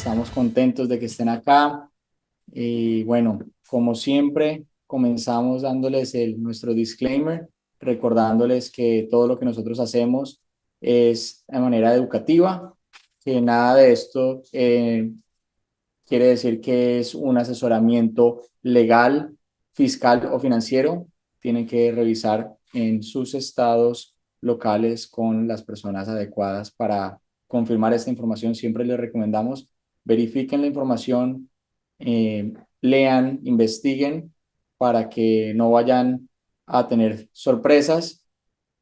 Estamos contentos de que estén acá. Y bueno, como siempre, comenzamos dándoles nuestro disclaimer, recordándoles que todo lo que nosotros hacemos es de manera educativa, que nada de esto quiere decir que es un asesoramiento legal, fiscal o financiero. Tienen que revisar en sus estados locales con las personas adecuadas para confirmar esta información. Siempre les recomendamos verifiquen la información, lean, investiguen para que no vayan a tener sorpresas.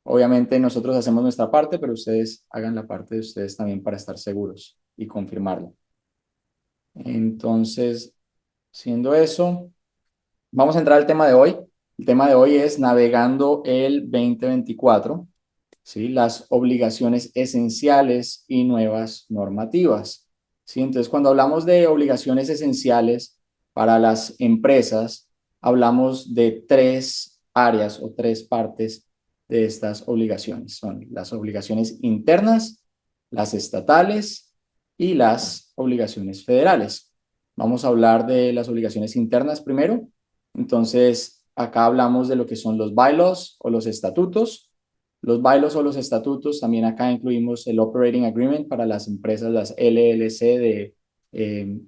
Obviamente nosotros hacemos nuestra parte, pero ustedes hagan la parte de ustedes también para estar seguros y confirmarlo. Entonces, siendo eso, vamos a entrar al tema de hoy. El tema de hoy es navegando el 2024, ¿sí? Las obligaciones esenciales y nuevas normativas, ¿sí? Entonces, cuando hablamos de obligaciones esenciales para las empresas, hablamos de tres áreas o tres partes de estas obligaciones. Son las obligaciones internas, las estatales y las obligaciones federales. Vamos a hablar de las obligaciones internas primero. Entonces, acá hablamos de lo que son los bylaws o los estatutos. Los bylaws o los estatutos, también acá incluimos el Operating Agreement para las empresas, las LLC eh,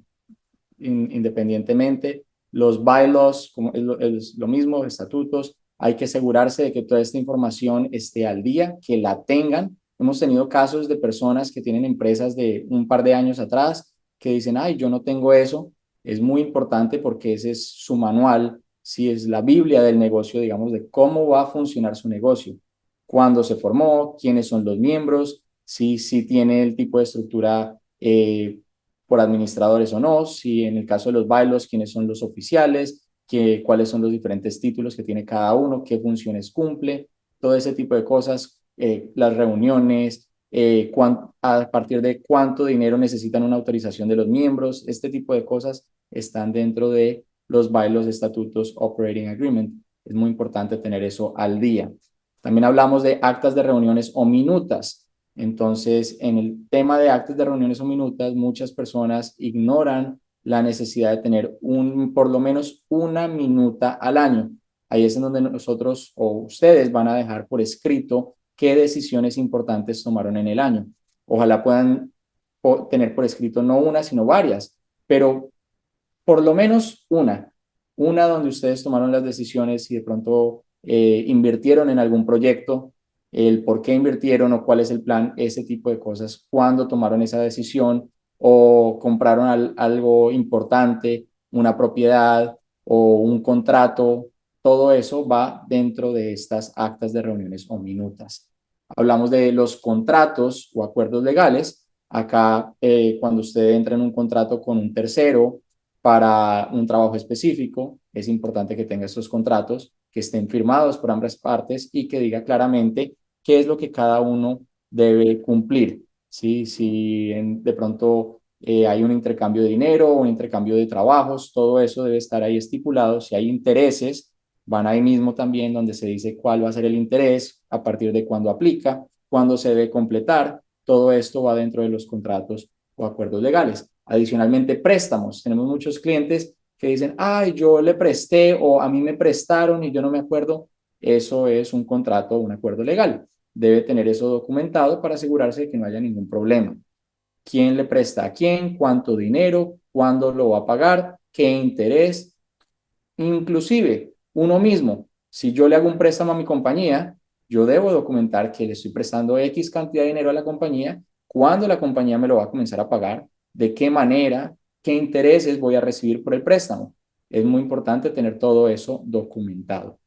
independientemente. Los bylaws, como es lo mismo, estatutos, hay que asegurarse de que toda esta información esté al día, que la tengan. Hemos tenido casos de personas que tienen empresas de un par de años atrás que dicen, ay, yo no tengo eso. Es muy importante porque ese es su manual, si es la Biblia del negocio, digamos, de cómo va a funcionar su negocio, cuándo se formó, quiénes son los miembros, si tiene el tipo de estructura por administradores o no, si en el caso de los bylaws, quiénes son los oficiales, cuáles son los diferentes títulos que tiene cada uno, qué funciones cumple, todo ese tipo de cosas, las reuniones, a partir de cuánto dinero necesitan una autorización de los miembros, este tipo de cosas están dentro de los bylaws, estatutos, operating agreement. Es muy importante tener eso al día. También hablamos de actas de reuniones o minutas. Entonces, en el tema de actas de reuniones o minutas, muchas personas ignoran la necesidad de tener por lo menos una minuta al año. Ahí es en donde nosotros o ustedes van a dejar por escrito qué decisiones importantes tomaron en el año. Ojalá puedan tener por escrito no una, sino varias, pero por lo menos una donde ustedes tomaron las decisiones y de pronto invirtieron en algún proyecto, el por qué invirtieron o cuál es el plan, ese tipo de cosas, cuándo tomaron esa decisión o compraron algo importante, una propiedad o un contrato, todo eso va dentro de estas actas de reuniones o minutas. Hablamos de los contratos o acuerdos legales. Acá, cuando usted entra en un contrato con un tercero, para un trabajo específico, es importante que tenga estos contratos, que estén firmados por ambas partes y que diga claramente qué es lo que cada uno debe cumplir. ¿Sí? Si de pronto hay un intercambio de dinero o un intercambio de trabajos, todo eso debe estar ahí estipulado. Si hay intereses, van ahí mismo también donde se dice cuál va a ser el interés, a partir de cuándo aplica, cuándo se debe completar. Todo esto va dentro de los contratos o acuerdos legales. Adicionalmente, préstamos. Tenemos muchos clientes que dicen, ay, yo le presté o a mí me prestaron y yo no me acuerdo. Eso es un contrato o un acuerdo legal. Debe tener eso documentado para asegurarse de que no haya ningún problema. ¿Quién le presta a quién? ¿Cuánto dinero? ¿Cuándo lo va a pagar? ¿Qué interés? Inclusive, uno mismo, si yo le hago un préstamo a mi compañía, yo debo documentar que le estoy prestando X cantidad de dinero a la compañía, cuándo la compañía me lo va a comenzar a pagar, de qué manera, qué intereses voy a recibir por el préstamo. Es muy importante tener todo eso documentado.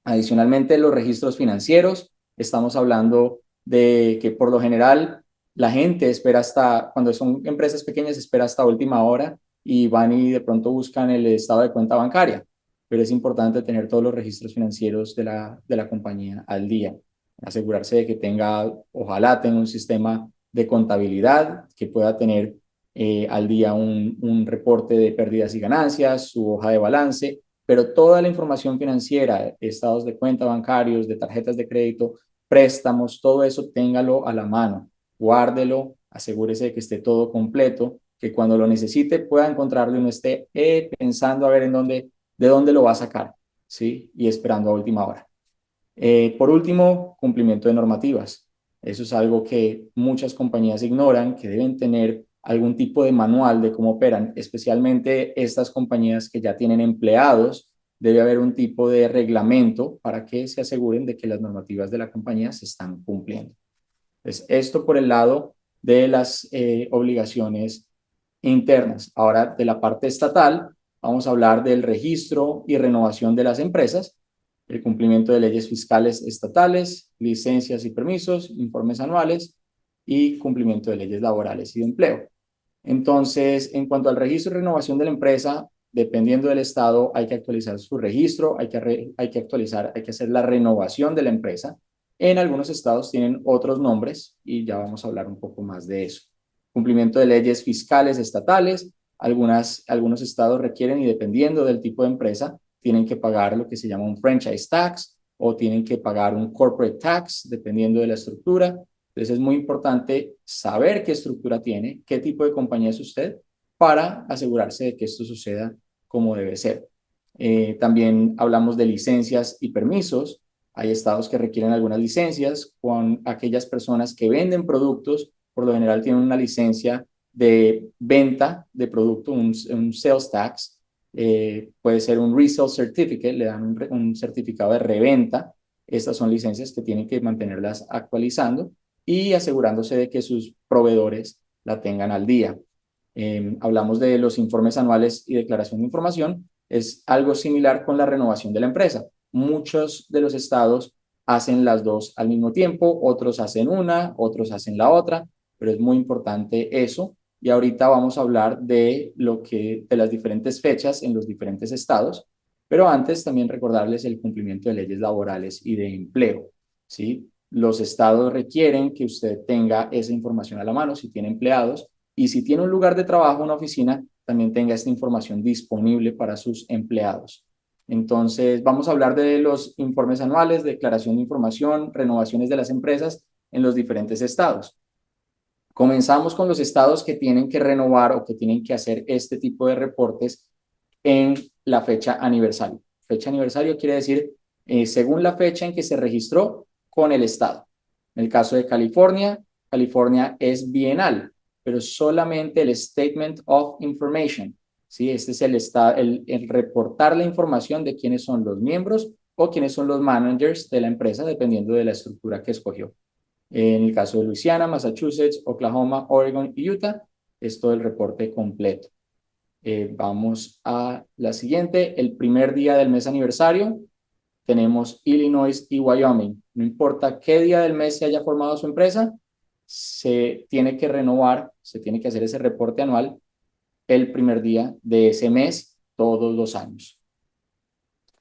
Adicionalmente, los registros financieros, estamos hablando de que por lo general la gente espera hasta, cuando son empresas pequeñas, espera hasta última hora y van y de pronto buscan el estado de cuenta bancaria, pero es importante tener todos los registros financieros de la compañía al día, asegurarse de que tenga, ojalá tenga un sistema de contabilidad que pueda tener al día un reporte de pérdidas y ganancias, su hoja de balance, pero toda la información financiera, estados de cuenta bancarios, de tarjetas de crédito, préstamos, todo eso téngalo a la mano, guárdelo, asegúrese de que esté todo completo que cuando lo necesite pueda encontrarlo y no esté pensando a ver de dónde lo va a sacar, ¿sí? Y esperando a última hora. Por último, cumplimiento de normativas. Eso es algo que muchas compañías ignoran, que deben tener algún tipo de manual de cómo operan, especialmente estas compañías que ya tienen empleados. Debe haber un tipo de reglamento para que se aseguren de que las normativas de la compañía se están cumpliendo. Entonces, esto por el lado de las obligaciones internas. Ahora, de la parte estatal, vamos a hablar del registro y renovación de las empresas, el cumplimiento de leyes fiscales estatales, licencias y permisos, informes anuales y cumplimiento de leyes laborales y de empleo. Entonces, en cuanto al registro y renovación de la empresa, dependiendo del estado, hay que actualizar su registro, hay que actualizar, hay que hacer la renovación de la empresa. En algunos estados tienen otros nombres y ya vamos a hablar un poco más de eso. Cumplimiento de leyes fiscales estatales. Algunos estados requieren, y dependiendo del tipo de empresa, tienen que pagar lo que se llama un franchise tax o tienen que pagar un corporate tax, dependiendo de la estructura. Entonces es muy importante saber qué estructura tiene, qué tipo de compañía es usted, para asegurarse de que esto suceda como debe ser. También hablamos de licencias y permisos. Hay estados que requieren algunas licencias con aquellas personas que venden productos, por lo general tienen una licencia de venta de producto, un sales tax. Puede ser un resale certificate, le dan un certificado de reventa. Estas son licencias que tienen que mantenerlas actualizando y asegurándose de que sus proveedores la tengan al día. Hablamos de los informes anuales y declaración de información. Es algo similar con la renovación de la empresa. Muchos de los estados hacen las dos al mismo tiempo, otros hacen una, otros hacen la otra, pero es muy importante eso. Y ahorita vamos a hablar de las diferentes fechas en los diferentes estados, pero antes también recordarles el cumplimiento de leyes laborales y de empleo, ¿sí? Los estados requieren que usted tenga esa información a la mano si tiene empleados y si tiene un lugar de trabajo, una oficina, también tenga esta información disponible para sus empleados. Entonces, vamos a hablar de los informes anuales, declaración de información, renovaciones de las empresas en los diferentes estados. Comenzamos con los estados que tienen que renovar o que tienen que hacer este tipo de reportes en la fecha aniversario. Fecha aniversario quiere decir según la fecha en que se registró con el estado. En el caso de California, California es bienal, pero solamente el Statement of Information. ¿Sí? Este es el reportar la información de quiénes son los miembros o quiénes son los managers de la empresa, dependiendo de la estructura que escogió. En el caso de Luisiana, Massachusetts, Oklahoma, Oregon y Utah, es todo el reporte completo. Vamos a la siguiente. El primer día del mes aniversario tenemos Illinois y Wyoming. No importa qué día del mes se haya formado su empresa, se tiene que renovar, se tiene que hacer ese reporte anual el primer día de ese mes, todos los años.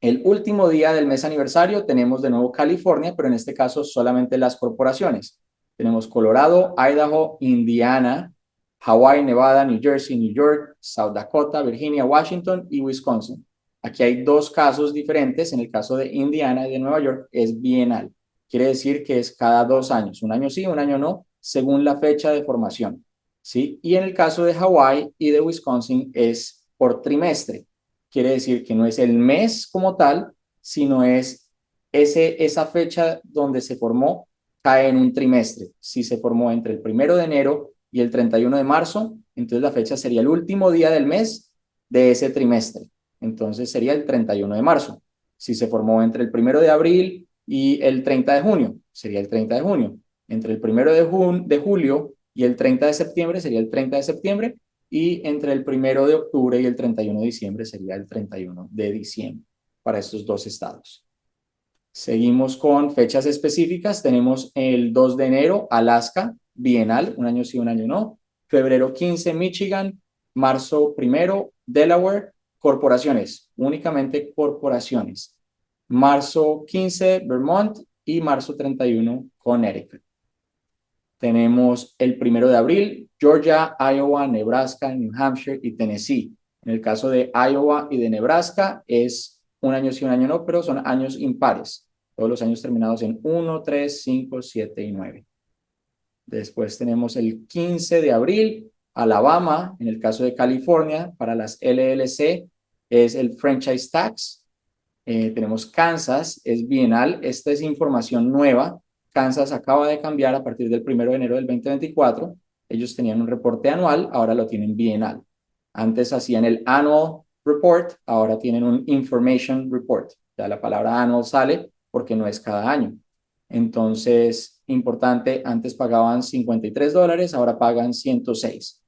El último día del mes aniversario tenemos de nuevo California, pero en este caso solamente las corporaciones. Tenemos Colorado, Idaho, Indiana, Hawaii, Nevada, New Jersey, New York, South Dakota, Virginia, Washington y Wisconsin. Aquí hay dos casos diferentes. En el caso de Indiana y de Nueva York es bienal. Quiere decir que es cada 2 años. Un año sí, un año no, según la fecha de formación. ¿Sí? Y en el caso de Hawaii y de Wisconsin es por trimestre. Quiere decir que no es el mes como tal, sino es esa fecha donde se formó, cae en un trimestre. Si se formó entre el 1 de enero y el 31 de marzo, entonces la fecha sería el último día del mes de ese trimestre. Entonces sería el 31 de marzo. Si se formó entre el 1 de abril y el 30 de junio, sería el 30 de junio. Entre el 1 de julio y el 30 de septiembre sería el 30 de septiembre. Y entre el 1 de octubre y el 31 de diciembre sería el 31 de diciembre para estos dos estados. Seguimos con fechas específicas. Tenemos el 2 de enero, Alaska, bienal, un año sí, un año no. Febrero 15, Michigan. Marzo 1, Delaware, corporaciones, únicamente corporaciones. Marzo 15, Vermont y marzo 31, Connecticut. Tenemos el 1 de abril, Georgia, Iowa, Nebraska, New Hampshire y Tennessee. En el caso de Iowa y de Nebraska es un año sí, un año no, pero son años impares. Todos los años terminados en 1, 3, 5, 7 y 9. Después tenemos el 15 de abril, Alabama, en el caso de California, para las LLC es el Franchise Tax. Tenemos Kansas, es bienal. Esta es información nueva. Kansas acaba de cambiar a partir del 1 de enero del 2024. Ellos tenían un reporte anual, ahora lo tienen bienal. Antes hacían el Annual Report, ahora tienen un Information Report. Ya la palabra annual sale porque no es cada año. Entonces, importante, antes pagaban $53, ahora pagan 106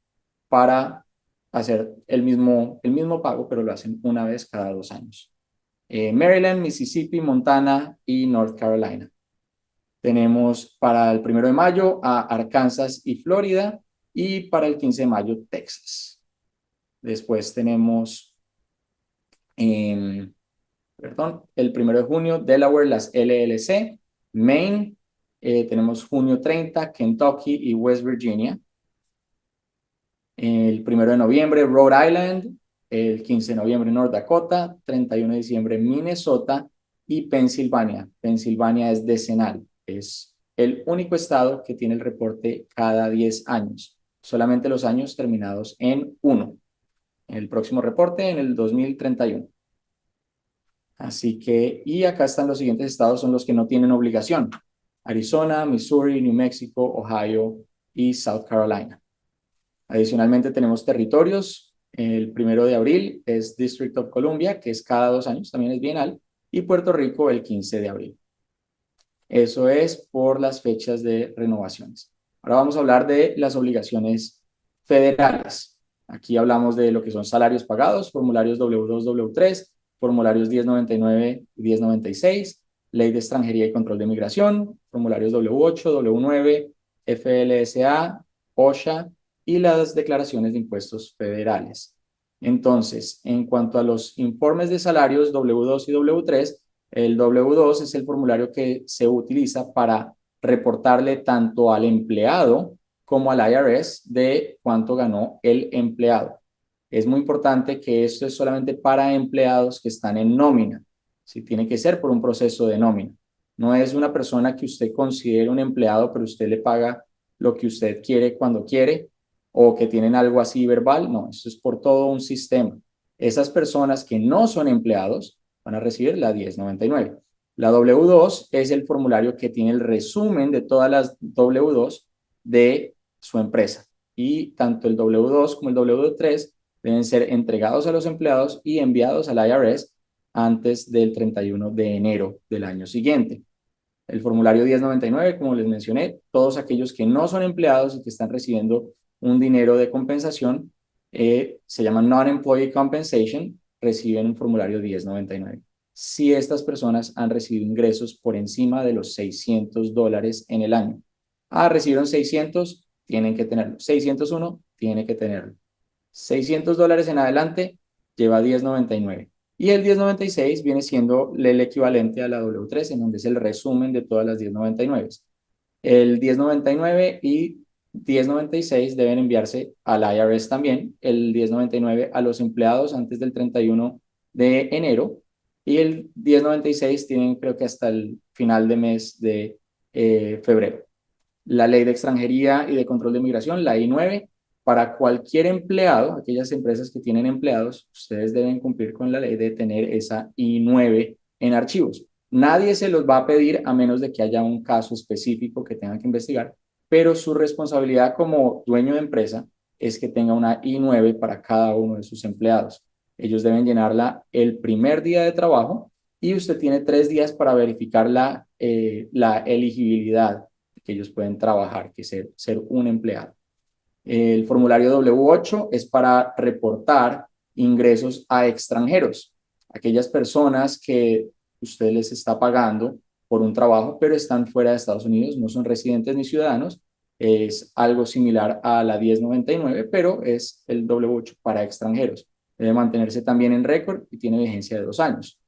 para hacer el mismo pago, pero lo hacen una vez cada 2 años. Maryland, Mississippi, Montana y North Carolina. Tenemos para el 1 de mayo a Arkansas y Florida, y para el 15 de mayo Texas. Después tenemos, el 1 de junio Delaware, las LLC, Maine, tenemos junio 30, Kentucky y West Virginia. El 1 de noviembre Rhode Island, el 15 de noviembre North Dakota, 31 de diciembre Minnesota y Pensilvania. Pensilvania es decenal, es el único estado que tiene el reporte cada 10 años, solamente los años terminados en 1. El próximo reporte en el 2031. Así que, y acá están los siguientes estados, son los que no tienen obligación: Arizona, Missouri, New Mexico, Ohio y South Carolina. Adicionalmente tenemos territorios. El 1 de abril es District of Columbia, que es cada 2 años, también es bienal, y Puerto Rico el 15 de abril. Eso es por las fechas de renovaciones. Ahora vamos a hablar de las obligaciones federales. Aquí hablamos de lo que son salarios pagados, formularios W2, W3, formularios 1099 y 1096, Ley de Extranjería y Control de Migración, formularios W8, W9, FLSA, OSHA y las declaraciones de impuestos federales. Entonces, en cuanto a los informes de salarios W2 y W3, el W2 es el formulario que se utiliza para reportarle tanto al empleado como al IRS de cuánto ganó el empleado. Es muy importante que esto es solamente para empleados que están en nómina. Sí, tiene que ser por un proceso de nómina. No es una persona que usted considere un empleado, pero usted le paga lo que usted quiere cuando quiere, o que tienen algo así verbal. No, esto es por todo un sistema. Esas personas que no son empleados van a recibir la 1099. La W2 es el formulario que tiene el resumen de todas las W2 de su empresa. Y tanto el W2 como el W3 deben ser entregados a los empleados y enviados al IRS antes del 31 de enero del año siguiente. El formulario 1099, como les mencioné, todos aquellos que no son empleados y que están recibiendo un dinero de compensación, se llama Non-Employee Compensation, reciben un formulario 1099. Si estas personas han recibido ingresos por encima de los $600 en el año. Recibieron 600, tienen que tenerlo. 601, tiene que tenerlo. $600 en adelante, lleva 1099. Y el 1096 viene siendo el equivalente a la W3, en donde es el resumen de todas las 1099. El 1099 y 1096 deben enviarse al IRS también, el 1099 a los empleados antes del 31 de enero y el 1096 tienen creo que hasta el final de mes de febrero. La Ley de Extranjería y de Control de Migración, la I-9, para cualquier empleado, aquellas empresas que tienen empleados, ustedes deben cumplir con la ley de tener esa I-9 en archivos. Nadie se los va a pedir a menos de que haya un caso específico que tengan que investigar, pero su responsabilidad como dueño de empresa es que tenga una I-9 para cada uno de sus empleados. Ellos deben llenarla el primer día de trabajo y usted tiene 3 días para verificar la elegibilidad que ellos pueden trabajar, que es ser un empleado. El formulario W8 es para reportar ingresos a extranjeros, aquellas personas que usted les está pagando por un trabajo, pero están fuera de Estados Unidos, no son residentes ni ciudadanos. Es algo similar a la 1099, pero es el W8 para extranjeros. Debe mantenerse también en récord y tiene vigencia de 2 años.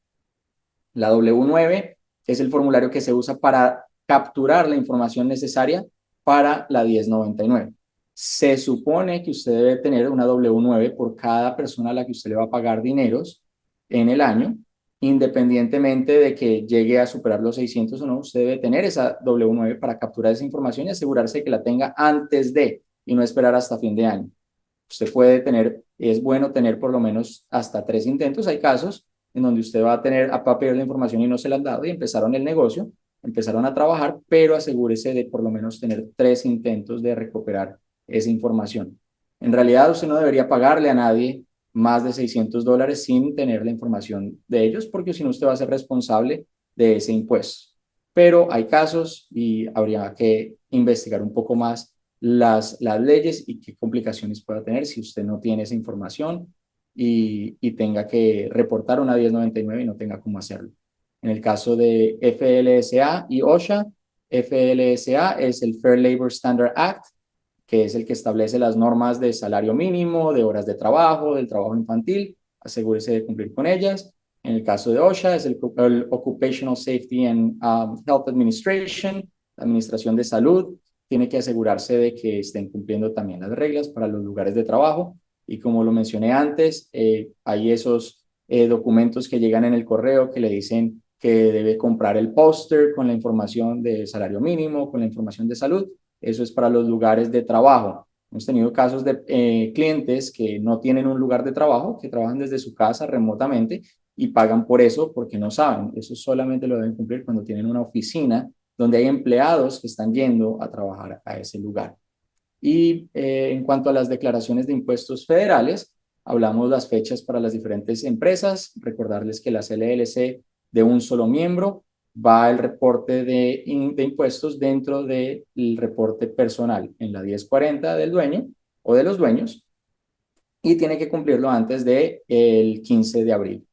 La W9 es el formulario que se usa para capturar la información necesaria para la 1099. Se supone que usted debe tener una W9 por cada persona a la que usted le va a pagar dineros en el año, independientemente de que llegue a superar los 600 o no. Usted debe tener esa W9 para capturar esa información y asegurarse que la tenga antes de, y no esperar hasta fin de año. Usted puede tener, es bueno tener por lo menos hasta 3 intentos. Hay casos en donde usted va a pedir la información y no se la han dado y empezaron el negocio, empezaron a trabajar, pero asegúrese de por lo menos tener 3 intentos de recuperar esa información. En realidad, usted no debería pagarle a nadie más de $600 sin tener la información de ellos, porque si no, usted va a ser responsable de ese impuesto. Pero hay casos y habría que investigar un poco más las leyes y qué complicaciones pueda tener si usted no tiene esa información y tenga que reportar una 1099 y no tenga cómo hacerlo. En el caso de FLSA y OSHA, FLSA es el Fair Labor Standard Act, que es el que establece las normas de salario mínimo, de horas de trabajo, del trabajo infantil. Asegúrese de cumplir con ellas. En el caso de OSHA es el Occupational Safety and Health Administration, la Administración de Salud. Tiene que asegurarse de que estén cumpliendo también las reglas para los lugares de trabajo. Y como lo mencioné antes, hay esos documentos que llegan en el correo que le dicen que debe comprar el póster con la información de salario mínimo, con la información de salud. Eso es para los lugares de trabajo. Hemos tenido casos de clientes que no tienen un lugar de trabajo, que trabajan desde su casa remotamente y pagan por eso porque no saben. Eso solamente lo deben cumplir cuando tienen una oficina donde hay empleados que están yendo a trabajar a ese lugar. Y en cuanto a las declaraciones de impuestos federales, hablamos las fechas para las diferentes empresas. Recordarles que las LLC de un solo miembro va el reporte de impuestos dentro del reporte personal en la 1040 del dueño o de los dueños y tiene que cumplirlo antes del 15 de abril.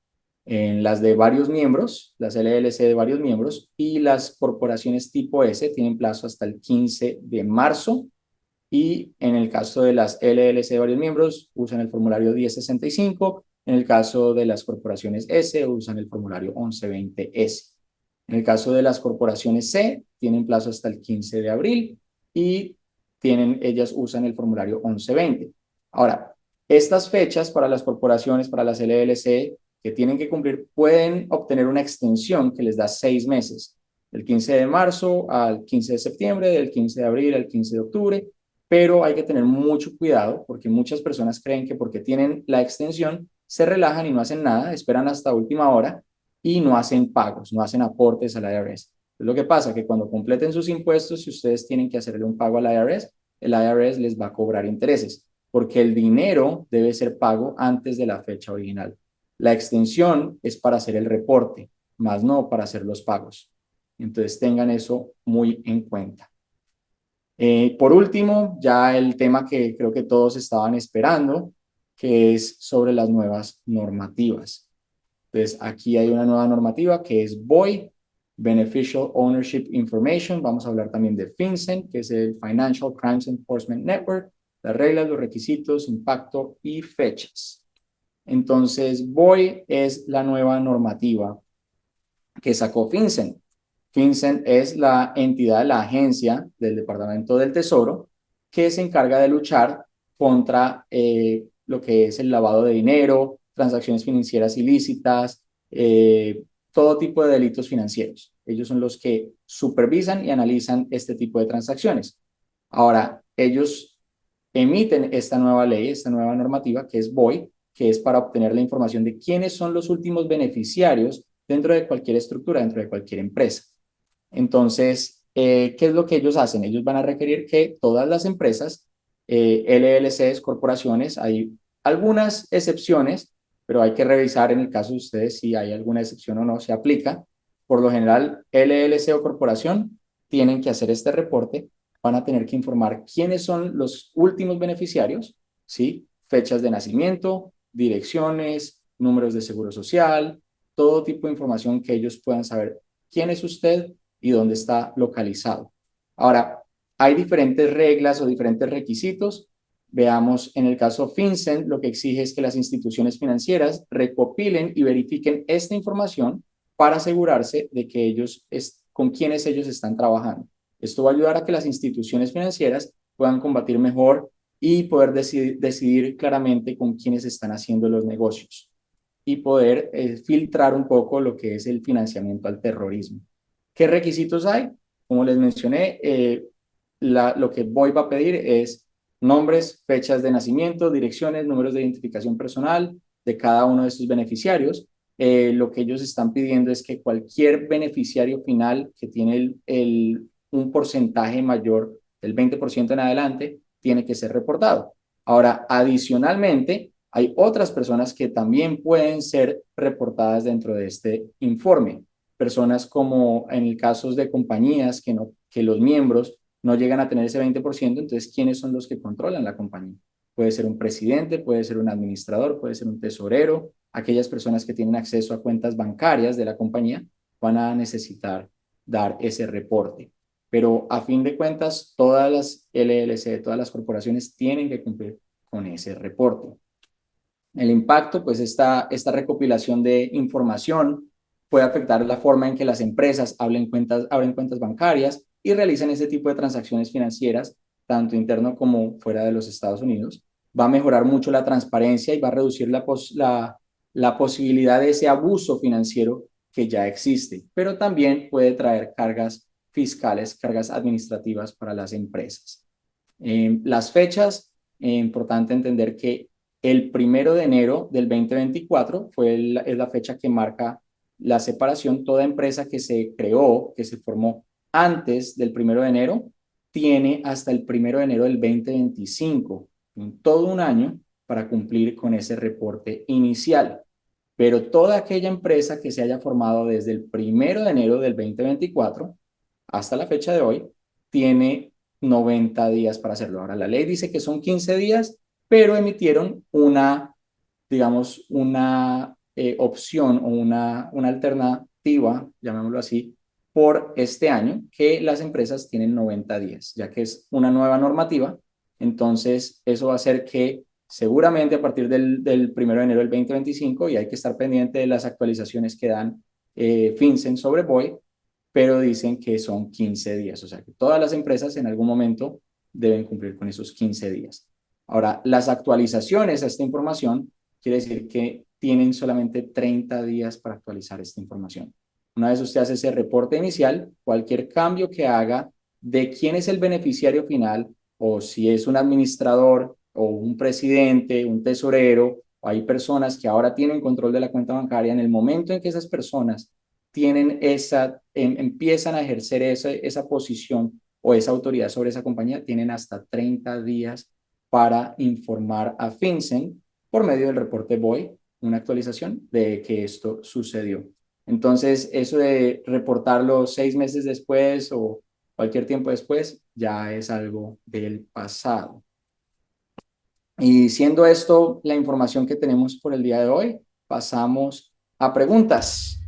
En las de varios miembros, las LLC de varios miembros y las corporaciones tipo S tienen plazo hasta el 15 de marzo y en el caso de las LLC de varios miembros usan el formulario 1065, en el caso de las corporaciones S usan el formulario 1120S. En el caso de las corporaciones C tienen plazo hasta el 15 de abril y ellas usan el formulario 1120. Ahora, estas fechas para las corporaciones, para las LLC que tienen que cumplir, pueden obtener una extensión que les da 6 meses, del 15 de marzo al 15 de septiembre, del 15 de abril al 15 de octubre, pero hay que tener mucho cuidado porque muchas personas creen que porque tienen la extensión se relajan y no hacen nada, esperan hasta última hora y no hacen pagos, no hacen aportes al IRS. Es lo que pasa, que cuando completen sus impuestos, si ustedes tienen que hacerle un pago al IRS, el IRS les va a cobrar intereses, porque el dinero debe ser pago antes de la fecha original. La extensión es para hacer el reporte, más no para hacer los pagos. Entonces tengan eso muy en cuenta. Por último, ya el tema que creo que todos estaban esperando, que es sobre las nuevas normativas. Entonces, aquí hay una nueva normativa que es BOI, Beneficial Ownership Information. Vamos a hablar también de FinCEN, que es el Financial Crimes Enforcement Network, las reglas, los requisitos, impacto y fechas. Entonces, BOI es la nueva normativa que sacó FinCEN. FinCEN es la entidad, la agencia del Departamento del Tesoro que se encarga de luchar contra lo que es el lavado de dinero, transacciones financieras ilícitas, todo tipo de delitos financieros. Ellos son los que supervisan y analizan este tipo de transacciones. Ahora, ellos emiten esta nueva ley, esta nueva normativa, que es BOI, que es para obtener la información de quiénes son los últimos beneficiarios dentro de cualquier estructura, dentro de cualquier empresa. Entonces, ¿qué es lo que ellos hacen? Ellos van a requerir que todas las empresas, LLCs, corporaciones, hay algunas excepciones, pero hay que revisar en el caso de ustedes si hay alguna excepción o no, se aplica. Por lo general, LLC o corporación tienen que hacer este reporte, van a tener que informar quiénes son los últimos beneficiarios, ¿sí? Fechas de nacimiento, direcciones, números de seguro social, todo tipo de información que ellos puedan saber quién es usted y dónde está localizado. Ahora, hay diferentes reglas o diferentes requisitos. Veamos, en el caso FinCEN, lo que exige es que las instituciones financieras recopilen y verifiquen esta información para asegurarse de que con quienes ellos están trabajando. Esto va a ayudar a que las instituciones financieras puedan combatir mejor y poder decidir claramente con quiénes están haciendo los negocios y poder filtrar un poco lo que es el financiamiento al terrorismo. ¿Qué requisitos hay? Como les mencioné, lo que BOI va a pedir es nombres, fechas de nacimiento, direcciones, números de identificación personal de cada uno de estos beneficiarios. Lo que ellos están pidiendo es que cualquier beneficiario final que tiene un porcentaje mayor del 20% en adelante tiene que ser reportado. Ahora, adicionalmente, hay otras personas que también pueden ser reportadas dentro de este informe. Personas como en el caso de compañías que los miembros no llegan a tener ese 20%, entonces, ¿quiénes son los que controlan la compañía? Puede ser un presidente, puede ser un administrador, puede ser un tesorero. Aquellas personas que tienen acceso a cuentas bancarias de la compañía van a necesitar dar ese reporte. Pero a fin de cuentas, todas las LLC, todas las corporaciones tienen que cumplir con ese reporte. El impacto, pues esta recopilación de información puede afectar la forma en que las empresas abren cuentas bancarias y realizan ese tipo de transacciones financieras, tanto interno como fuera de los Estados Unidos. Va a mejorar mucho la transparencia y va a reducir la posibilidad de ese abuso financiero que ya existe, pero también puede traer cargas fiscales, cargas administrativas para las empresas. Las fechas, importante entender que el 1 de enero del 2024 es la fecha que marca la separación. Toda empresa que se creó, que se formó antes del 1 de enero, tiene hasta el 1 de enero del 2025, todo un año para cumplir con ese reporte inicial. Pero toda aquella empresa que se haya formado desde el 1 de enero del 2024 hasta la fecha de hoy tiene 90 días para hacerlo. Ahora, la ley dice que son 15 días, pero emitieron digamos, una opción o una alternativa, llamémoslo así, por este año, que las empresas tienen 90 días, ya que es una nueva normativa. Entonces, eso va a hacer que seguramente a partir del 1 de enero del 2025, y hay que estar pendiente de las actualizaciones que dan FinCEN sobre BOI, pero dicen que son 15 días, o sea que todas las empresas en algún momento deben cumplir con esos 15 días. Ahora, las actualizaciones a esta información quiere decir que tienen solamente 30 días para actualizar esta información. Una vez usted hace ese reporte inicial, cualquier cambio que haga de quién es el beneficiario final, o si es un administrador o un presidente, un tesorero, o hay personas que ahora tienen control de la cuenta bancaria, en el momento en que esas personas empiezan a ejercer esa posición o esa autoridad sobre esa compañía, tienen hasta 30 días para informar a FinCEN por medio del reporte BOI, una actualización de que esto sucedió. Entonces, eso de reportarlo 6 meses después o cualquier tiempo después ya es algo del pasado. Y siendo esto la información que tenemos por el día de hoy, pasamos a preguntas.